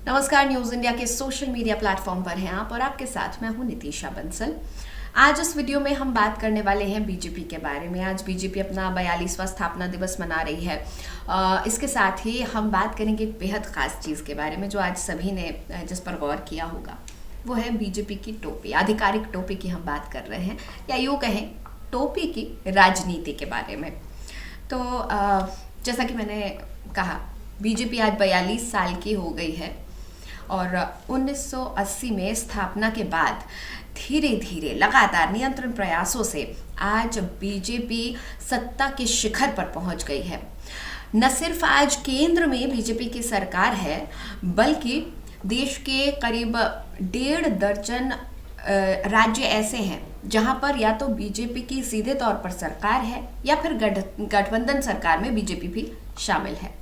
नमस्कार। News India के social media platform पर हैं आप और आपके साथ मैं हूं नितीशा बंसल। आज इस वीडियो में हम बात करने वाले हैं बीजेपी के बारे में। आज बीजेपी अपना 42वां स्थापना दिवस मना रही है। इसके साथ ही हम बात करेंगे एक बेहद खास चीज़ के बारे में जो आज सभी ने जिस पर गौर किया होगा, वो है बीजेपी की टोपी। आधिकारिक टोपी की हम बात कर रहे हैं, या यूँ कहें टोपी की राजनीति के बारे में। तो जैसा कि मैंने कहा, बीजेपी आज 42 साल की हो गई है और 1980 में स्थापना के बाद धीरे धीरे लगातार नियंत्रण प्रयासों से आज बीजेपी सत्ता के शिखर पर पहुंच गई है। न सिर्फ आज केंद्र में बीजेपी की सरकार है, बल्कि देश के करीब 1.5 दर्जन राज्य ऐसे हैं जहां पर या तो बीजेपी की सीधे तौर पर सरकार है या फिर गठबंधन सरकार में बीजेपी भी शामिल है।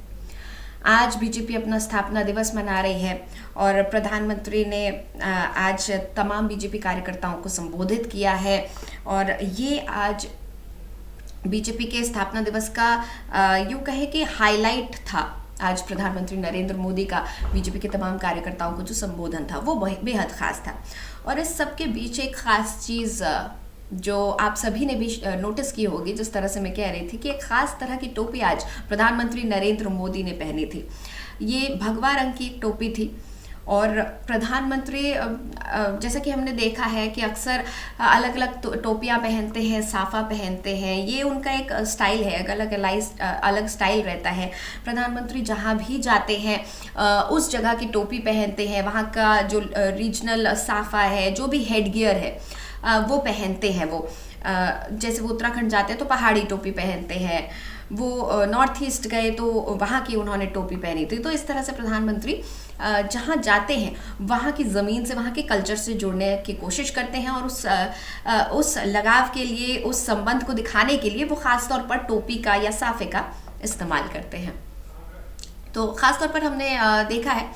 आज बीजेपी अपना स्थापना दिवस मना रही है और प्रधानमंत्री ने आज तमाम बीजेपी कार्यकर्ताओं को संबोधित किया है। और ये आज बीजेपी के स्थापना दिवस का यूँ कहे कि हाईलाइट था। आज प्रधानमंत्री नरेंद्र मोदी का बीजेपी के तमाम कार्यकर्ताओं को जो संबोधन था वो बेहद खास था। और इस सब के बीच एक खास चीज़ जो आप सभी ने भी नोटिस की होगी, जिस तरह से मैं कह रही थी कि एक खास तरह की टोपी आज प्रधानमंत्री नरेंद्र मोदी ने पहनी थी। ये भगवा रंग की एक टोपी थी और प्रधानमंत्री जैसा कि हमने देखा है कि अक्सर अलग अलग टोपियाँ पहनते हैं, साफा पहनते हैं। ये उनका एक स्टाइल है, अलग स्टाइल रहता है। प्रधानमंत्री जहाँ भी जाते हैं उस जगह की टोपी पहनते हैं। वहाँ का जो रीजनल साफा है, जो भी हेड गियर है वो पहनते हैं। वो जैसे वो उत्तराखंड जाते हैं तो पहाड़ी टोपी पहनते हैं, वो नॉर्थ ईस्ट गए तो वहाँ की उन्होंने टोपी पहनी थी। तो इस तरह से प्रधानमंत्री जहाँ जाते हैं वहाँ की ज़मीन से, वहाँ के कल्चर से जुड़ने की कोशिश करते हैं और उस लगाव के लिए, उस संबंध को दिखाने के लिए वो ख़ास तौर पर टोपी का या साफे का इस्तेमाल करते हैं। तो ख़ास तौर पर हमने देखा है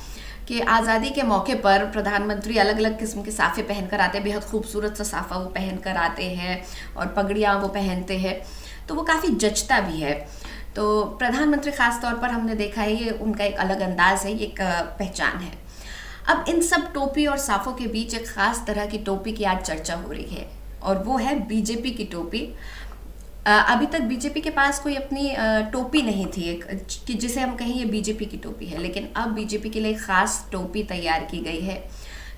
कि आज़ादी के मौके पर प्रधानमंत्री अलग अलग किस्म के साफ़े पहनकर आते हैं। बेहद खूबसूरत सा साफ़ा वो पहनकर आते हैं और पगड़ियाँ वो पहनते हैं, तो वो काफ़ी जचता भी है। तो प्रधानमंत्री ख़ास तौर पर हमने देखा है, ये उनका एक अलग अंदाज़ है, ये एक पहचान है। अब इन सब टोपी और साफ़ों के बीच एक ख़ास तरह की टोपी की आज चर्चा हो रही है और वो है बीजेपी की टोपी। अभी तक बीजेपी के पास कोई अपनी टोपी नहीं थी एक कि जिसे हम कहें ये बीजेपी की टोपी है, लेकिन अब बीजेपी के लिए खास टोपी तैयार की गई है।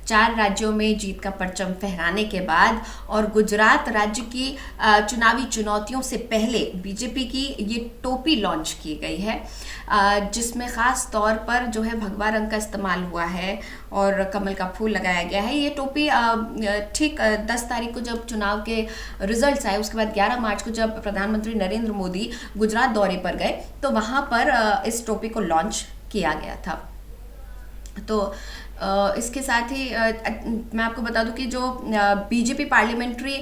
4 राज्यों में जीत का परचम फहराने के बाद और गुजरात राज्य की चुनावी चुनौतियों से पहले बीजेपी की ये टोपी लॉन्च की गई है, जिसमें ख़ास तौर पर जो है भगवा रंग का इस्तेमाल हुआ है और कमल का फूल लगाया गया है। ये टोपी ठीक 10 तारीख को जब चुनाव के रिजल्ट्स आए, उसके बाद 11 मार्च को जब प्रधानमंत्री नरेंद्र मोदी गुजरात दौरे पर गए तो वहाँ पर इस टोपी को लॉन्च किया गया था। तो इसके साथ ही मैं आपको बता दूं कि जो बीजेपी पार्लियामेंट्री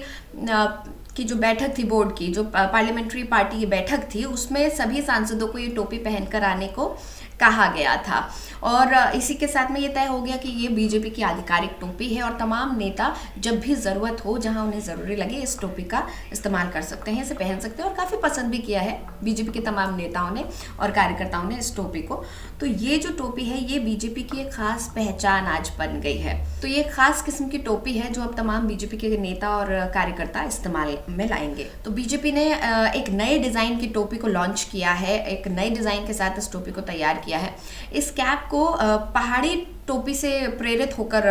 की जो बैठक थी, बोर्ड की जो पार्लियामेंट्री पार्टी की बैठक थी, उसमें सभी सांसदों को ये टोपी पहनकर आने को कहा गया था। और इसी के साथ में ये तय हो गया कि ये बीजेपी की आधिकारिक टोपी है और तमाम नेता जब भी ज़रूरत हो, जहां उन्हें ज़रूरी लगे, इस टोपी का इस्तेमाल कर सकते हैं, इसे पहन सकते हैं। और काफ़ी पसंद भी किया है बीजेपी के तमाम नेताओं ने और कार्यकर्ताओं ने इस टोपी को। तो ये जो टोपी है ये बीजेपी की एक खास पहचान आज बन गई है। तो ये खास किस्म की टोपी है जो अब तमाम बीजेपी के नेता और कार्यकर्ता इस्तेमाल में लाएंगे। तो बीजेपी ने एक नए डिज़ाइन की टोपी को लॉन्च किया है, एक नए डिज़ाइन के साथ इस टोपी को तैयार किया है। इस कैप को पहाड़ी टोपी से प्रेरित होकर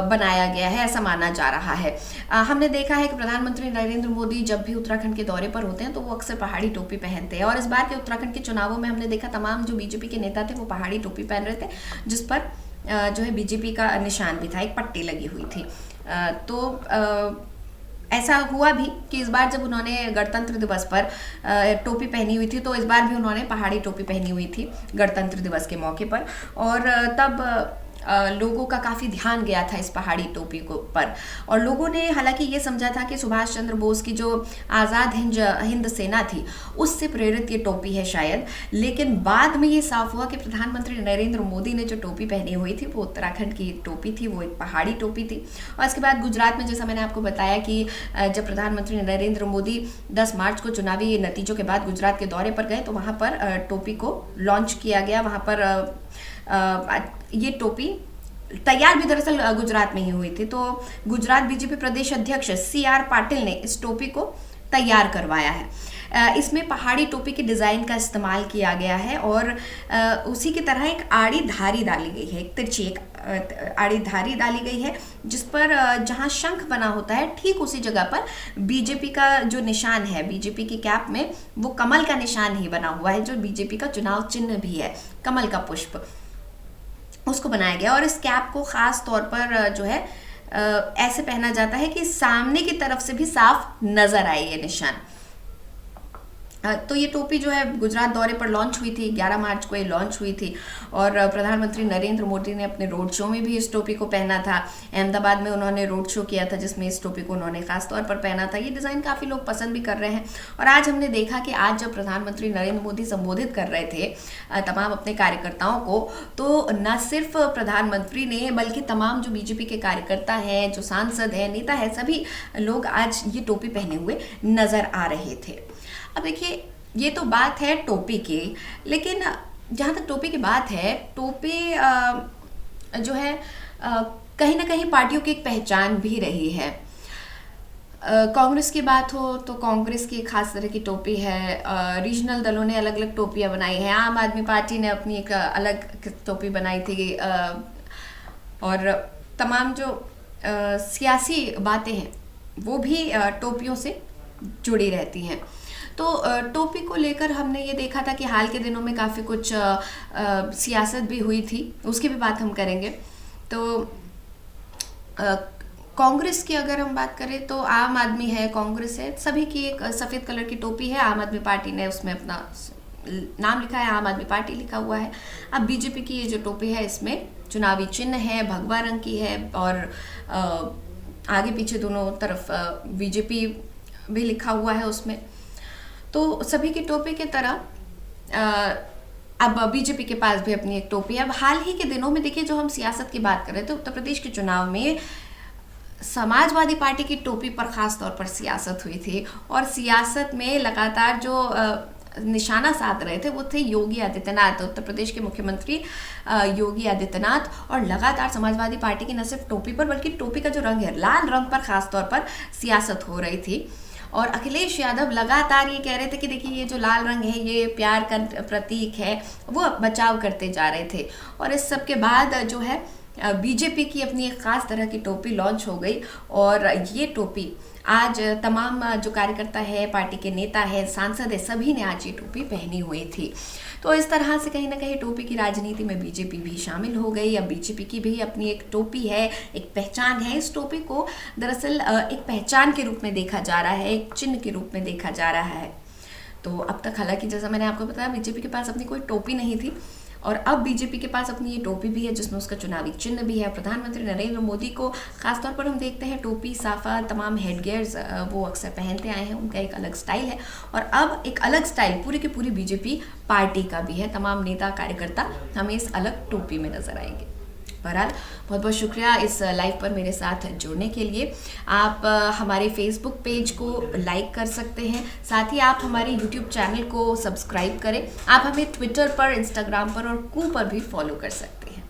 बनाया गया है, ऐसा माना जा रहा है। हमने देखा है कि प्रधानमंत्री नरेंद्र मोदी जब भी उत्तराखंड के दौरे पर होते हैं तो वो अक्सर पहाड़ी टोपी पहनते हैं और इस बार के उत्तराखंड के चुनावों में हमने देखा तमाम जो बीजेपी के नेता थे वो पहाड़ी टोपी पहन रहे थे, जिस पर जो है बीजेपी का निशान भी था, एक पट्टी लगी हुई थी। तो ऐसा हुआ भी कि इस बार जब उन्होंने गणतंत्र दिवस पर टोपी पहनी हुई थी तो इस बार भी उन्होंने पहाड़ी टोपी पहनी हुई थी गणतंत्र दिवस के मौके पर। और तब लोगों का काफ़ी ध्यान गया था इस पहाड़ी टोपी को पर। और लोगों ने हालांकि ये समझा था कि सुभाष चंद्र बोस की जो आज़ाद हिंद सेना थी उससे प्रेरित ये टोपी है शायद, लेकिन बाद में ये साफ हुआ कि प्रधानमंत्री नरेंद्र मोदी ने जो टोपी पहनी हुई थी वो उत्तराखंड की टोपी थी, वो एक पहाड़ी टोपी थी। और इसके बाद गुजरात में जैसा मैंने आपको बताया कि जब प्रधानमंत्री नरेंद्र मोदी 10 मार्च को चुनावी नतीजों के बाद गुजरात के दौरे पर गए तो वहाँ पर टोपी को लॉन्च किया गया। वहाँ पर ये टोपी तैयार भी दरअसल गुजरात में ही हुई थी। तो गुजरात बीजेपी प्रदेश अध्यक्ष CR पाटिल ने इस टोपी को तैयार करवाया है। इसमें पहाड़ी टोपी के डिज़ाइन का इस्तेमाल किया गया है और उसी की तरह एक आड़ी धारी डाली गई है, एक तिरछी एक आड़ी धारी डाली गई है, जिस पर जहां शंख बना होता है ठीक उसी जगह पर बीजेपी का जो निशान है, बीजेपी की कैप में वो कमल का निशान ही बना हुआ है, जो बीजेपी का चुनाव चिन्ह भी है, कमल का पुष्प, उसको बनाया गया। और इस कैप को खास तौर पर जो है ऐसे पहना जाता है कि सामने की तरफ से भी साफ नजर आए ये निशान। तो ये टोपी जो है गुजरात दौरे पर लॉन्च हुई थी, 11 मार्च को ये लॉन्च हुई थी और प्रधानमंत्री नरेंद्र मोदी ने अपने रोड शो में भी इस टोपी को पहना था। अहमदाबाद में उन्होंने रोड शो किया था जिसमें इस टोपी को उन्होंने खास तौर पर पहना था। ये डिज़ाइन काफ़ी लोग पसंद भी कर रहे हैं और आज हमने देखा कि आज जब प्रधानमंत्री नरेंद्र मोदी संबोधित कर रहे थे तमाम अपने कार्यकर्ताओं को, तो न सिर्फ प्रधानमंत्री ने बल्कि तमाम जो बीजेपी के कार्यकर्ता हैं, जो सांसद हैं, नेता हैं, सभी लोग आज ये टोपी पहने हुए नज़र आ रहे थे। अब देखिए, ये तो बात है टोपी की, लेकिन जहाँ तक टोपी की बात है, टोपी जो है कहीं ना कहीं पार्टियों की एक पहचान भी रही है। कांग्रेस की बात हो तो कांग्रेस की खास तरह की टोपी है, रीजनल दलों ने अलग अलग टोपियाँ बनाई हैं, आम आदमी पार्टी ने अपनी एक अलग टोपी बनाई थी और तमाम जो सियासी बातें हैं वो भी टोपियों से जुड़ी रहती हैं। तो टोपी को लेकर हमने ये देखा था कि हाल के दिनों में काफ़ी कुछ सियासत भी हुई थी, उसकी भी बात हम करेंगे। तो कांग्रेस की अगर हम बात करें तो आम आदमी है, कांग्रेस है, सभी की एक सफ़ेद कलर की टोपी है। आम आदमी पार्टी ने उसमें अपना नाम लिखा है, आम आदमी पार्टी लिखा हुआ है। अब बीजेपी की ये जो टोपी है इसमें चुनावी चिन्ह है, भगवा रंग की है और आगे पीछे दोनों तरफ बीजेपी भी लिखा हुआ है उसमें। तो सभी की टोपी की तरह अब बीजेपी के पास भी अपनी एक टोपी है। अब हाल ही के दिनों में देखिए, जो हम सियासत की बात कर रहे थे, उत्तर प्रदेश के चुनाव में समाजवादी पार्टी की टोपी पर खास तौर पर सियासत हुई थी और सियासत में लगातार जो निशाना साध रहे थे वो थे योगी आदित्यनाथ, उत्तर प्रदेश के मुख्यमंत्री योगी आदित्यनाथ। और लगातार समाजवादी पार्टी की न सिर्फ टोपी पर बल्कि टोपी का जो रंग है, लाल रंग पर खास तौर पर सियासत हो रही थी। और अखिलेश यादव लगातार ये कह रहे थे कि देखिए, ये जो लाल रंग है ये प्यार का प्रतीक है, वो बचाव करते जा रहे थे। और इस सब के बाद जो है बीजेपी की अपनी एक खास तरह की टोपी लॉन्च हो गई और ये टोपी आज तमाम जो कार्यकर्ता है, पार्टी के नेता है, सांसद है, सभी ने आज ये टोपी पहनी हुई थी। तो इस तरह से कहीं ना कहीं टोपी की राजनीति में बीजेपी भी शामिल हो गई। अब बीजेपी की भी अपनी एक टोपी है, एक पहचान है। इस टोपी को दरअसल एक पहचान के रूप में देखा जा रहा है, एक चिन्ह के रूप में देखा जा रहा है। तो अब तक हालांकि जैसा मैंने आपको बताया, बीजेपी के पास अपनी कोई टोपी नहीं थी और अब बीजेपी के पास अपनी ये टोपी भी है जिसमें उसका चुनावी चिन्ह भी है। प्रधानमंत्री नरेंद्र मोदी को खासतौर पर हम देखते हैं टोपी, साफा, तमाम हेडगियर्स वो अक्सर पहनते आए हैं, उनका एक अलग स्टाइल है। और अब एक अलग स्टाइल पूरी की पूरी बीजेपी पार्टी का भी है। तमाम नेता कार्यकर्ता हमें इस अलग टोपी में नजर आएंगे। बहरहाल बहुत बहुत शुक्रिया इस लाइव पर मेरे साथ जुड़ने के लिए। आप हमारे फेसबुक पेज को लाइक कर सकते हैं, साथ ही आप हमारे यूट्यूब चैनल को सब्सक्राइब करें। आप हमें ट्विटर पर, इंस्टाग्राम पर और कू पर भी फॉलो कर सकते हैं।